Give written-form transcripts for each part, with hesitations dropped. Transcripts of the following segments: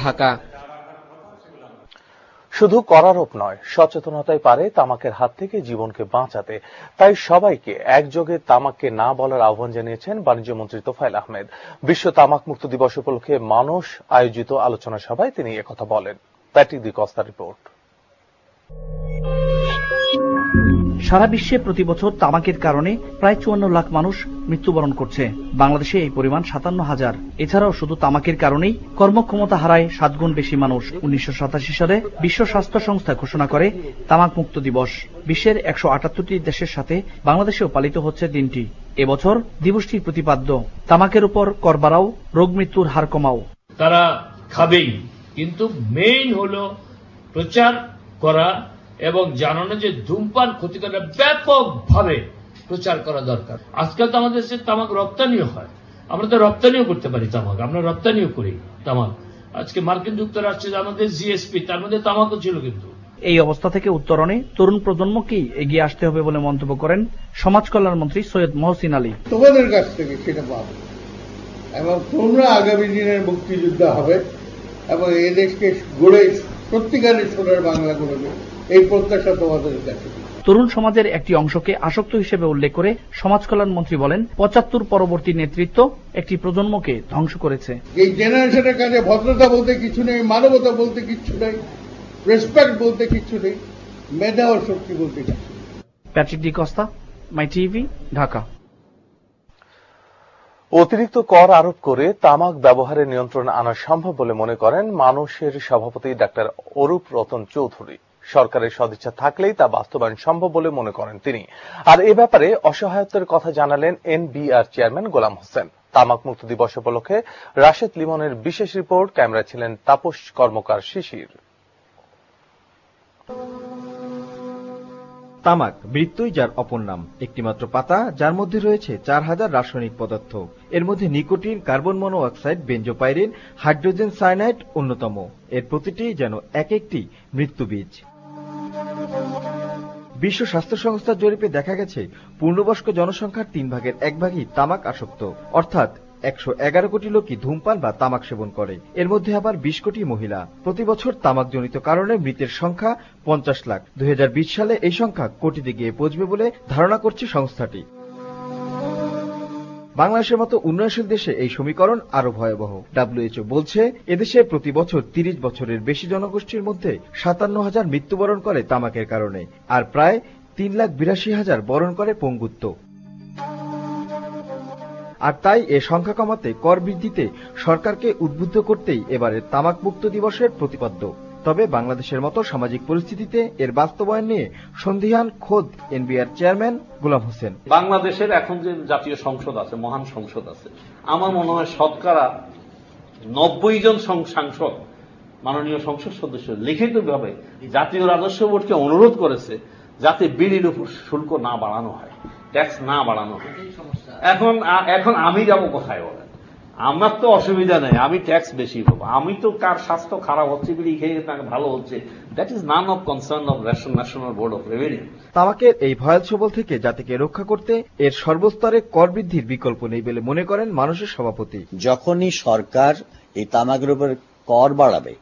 ঢাকা। শুধু করারোপ নয়, সচেতনতাই পারে তামাকের হাত থেকে জীবনকে বাঁচাতে। তাই সবাইকে একযোগে তামাককে না বলার আহ্বান জানিয়েছেন বাণিজ্য মন্ত্রী তোফায়েল আহমেদ। বিশ্ব তামাক মুক্ত দিবস উপলক্ষে মানুষ আয়োজিত আলোচনা সভায় তিনি একথা বলেন। প্যাট্রিক দি কস্তা রিপোর্ট। সারা বিশ্বে প্রতি বছর তামাকের কারণে প্রায় 54 লাখ মানুষ মৃত্যুবরণ করছে। বাংলাদেশে এই পরিমাণ 57,000। এছাড়াও শুধু তামাকের কারণেই কর্মক্ষমতা হারায় 7 গুণ বেশি মানুষ। 1987 সালে বিশ্ব স্বাস্থ্য সংস্থা ঘোষণা করে তামাক মুক্ত দিবস। বিশ্বের 178টি দেশের সাথে বাংলাদেশেও পালিত হচ্ছে দিনটি। এবছর দিবসটির প্রতিপাদ্য তামাকের উপর কর বাড়াও, রোগ মৃত্যুর হার কমাও। তারা খাবেই, কিন্তু মেইন হলো প্রচার করা এবং জানানো যে ধূমপান ক্ষতিকর, ব্যাপকভাবে প্রচার করা দরকার। আজকাল তো আমাদের দেশে তামাক রপ্তানিও হয়, আমরা তো রপ্তানিও করতে পারি তামাক, আমরা রপ্তানিও করি তামাক। আজকে মার্কিন যুক্তরাষ্ট্রে আমাদের জিএসপি, তার মধ্যে তামাকও ছিল। কিন্তু এই অবস্থা থেকে উত্তরণে তরুণ প্রজন্মকেই এগিয়ে আসতে হবে বলে মন্তব্য করেন সমাজ কল্যাণ মন্ত্রী সৈয়দ মহসিন আলী। তোমাদের কাছ থেকে সেটা পাবে এবং তোমরা আগামী দিনের মুক্তিযোদ্ধা হবে এবং এই দেশকে গড়ে সত্যিকারের সোনার বাংলা গড়বে, এই প্রত্যাশা তোমাদের কাছে। তরুণ সমাজের একটি অংশকে আসক্ত হিসেবে উল্লেখ করে সমাজ কল্যাণ মন্ত্রী বলেন, 75 পরবর্তী নেতৃত্ব একটি প্রজন্মকে ধ্বংস করেছে। এই জেনারেশনের কাছে ভদ্রতা বলতে কিছু নেই, মানবতা বলতে কিছু নেই, রেসপেক্ট বলতে কিছু নেই, মেধা ও শক্তি বলতে কিছু নেই। প্যাট্রিক ডি কস্তা, মাই টিভি, ঢাকা। অতিরিক্ত কর আরোপ করে তামাক ব্যবহারে নিয়ন্ত্রণ আনা সম্ভব বলে মনে করেন মানুষের সভাপতি ডাক্তার অরূপ রতন চৌধুরী। সরকারের সদিচ্ছা থাকলেই তা বাস্তবায়ন সম্ভব বলে মনে করেন তিনি। আর এ ব্যাপারে অসহায়ত্বের কথা জানালেন এনবিআর চেয়ারম্যান গোলাম হোসেন। তামাক মুক্ত দিবস উপলক্ষে রাশেদ লিমনের বিশেষ রিপোর্ট। ক্যামেরায় ছিলেন তাপস কর্মকার শিশির। তামাক মৃত্যুই যার অপর নাম, একটিমাত্র পাতা যার মধ্যে রয়েছে 4000 রাসায়নিক পদার্থ। এর মধ্যে nicotine, carbon monoxide, benzopyrene, hydrogen cyanide অন্যতম। এর প্রতিটি যেন এক একটি মৃত্যুবীজ। বিশ্ব স্বাস্থ্য সংস্থার জরিপে দেখা গেছে পূর্ণবয়স্ক জনসংখ্যার 3 ভাগের 1 ভাগই তামাক আসক্ত, অর্থাৎ 111 কোটি লোকই ধূমপান বা তামাক সেবন করে। এর মধ্যে আবার 20 কোটি মহিলা। প্রতি বছর তামাকজনিত কারণে মৃতের সংখ্যা 50 লাখ। 2020 সালে এই সংখ্যা কোটিতে গিয়ে পৌঁছবে বলে ধারণা করছে সংস্থাটি। বাংলাদেশের মতো উন্নয়নশীল দেশে এই সমীকরণ আরো ভয়াবহ। WHO বলছে এদেশে প্রতি বছর 30 বছরের বেশি জনগোষ্ঠীর মধ্যে 57,000 মৃত্যুবরণ করে তামাকের কারণে, আর প্রায় 3,82,000 বরণ করে পঙ্গুত্ব। আর তাই এ সংখ্যা কমাতে কর বৃদ্ধিতে সরকারকে উদ্বুদ্ধ করতেই এবারের তামাক মুক্ত দিবসের প্রতিপাদ্য। তবে বাংলাদেশের মতো সামাজিক পরিস্থিতিতে এর বাস্তবায়ন নিয়ে সন্দিহান খোদ এনবিআর চেয়ারম্যান গোলাম হোসেন। বাংলাদেশের এখন যে জাতীয় সংসদ আছে, মহান সংসদ আছে, আমার মনে হয় শতকরা 90 জন সাংসদ, মাননীয় সংসদ সদস্য লিখিতভাবে জাতীয় রাজস্ব বোর্ডকে অনুরোধ করেছে যাতে বিড়ির উপর শুল্ক না বাড়ানো হয়, ট্যাক্স না বাড়ানো হয়। এখন আমি যাবো কোথায় বলেন? আমার তো অসুবিধা নেই, আমি ট্যাক্স বেশি পাবো, আমি তো কার স্বাস্থ্য খারাপ হচ্ছে বিড়ি খেয়ে তাকে ভালো হচ্ছে, that is none of concern of national board of revenue. তামাকের এই ভয়াল ছবল থেকে জাতিকে রক্ষা করতে এর সর্বস্তরে কর বৃদ্ধির বিকল্প নেই বলে মনে করেন মানুষের সভাপতি। যখনই সরকার এই তামাকের উপর কর বাড়াবে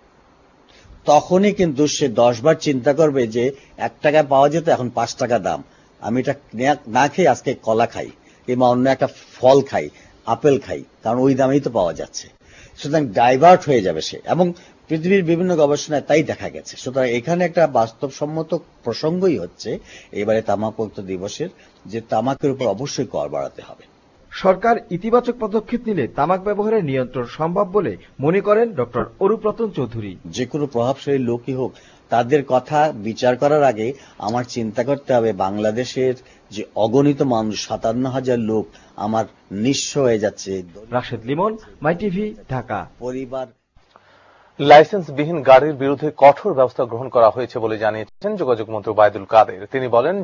তখনই কিন্তু সে 10 বার চিন্তা করবে যে 1 টাকায় পাওয়া যেত, এখন 5 টাকা দাম, আমি এটা না খেয়ে আজকে কলা খাই কিংবা অন্য একটা ফল খাই, আপেল খাই, কারণ ওই দামেই তো পাওয়া যাচ্ছে। সুতরাং ডাইভার্ট হয়ে যাবে সে, এবং পৃথিবীর বিভিন্ন গবেষণায় তাই দেখা গেছে। সুতরাং এখানে একটা বাস্তবসম্মত প্রসঙ্গই হচ্ছে এবারে তামাক মুক্ত দিবসের, যে তামাকের উপর অবশ্যই কর বাড়াতে হবে। সরকার ইতিবাচক পদক্ষেপ নিলে তামাক ব্যবহারের নিয়ন্ত্রণ সম্ভব বলে মনে করেন ডক্টর অরূপ রতন চৌধুরী। যে কোনো প্রভাবশালী লোকই হোক, তাদের কথা বিচার করার আগে আমার চিন্তা করতে হবে বাংলাদেশের যে অগণিত মানুষ, 57,000 লোক আমার নিঃস্ব হয়ে যাচ্ছে। রাশেদ লিমন, মাই টিভি, ঢাকা। পরিবার লাইসেন্সবিহীন গাড়ির বিরুদ্ধে কঠোর ব্যবস্থা গ্রহণ করা হয়েছে বলে জানিয়েছেন যোগাযোগ মন্ত্রী ওবায়দুল কাদের। তিনি বলেন,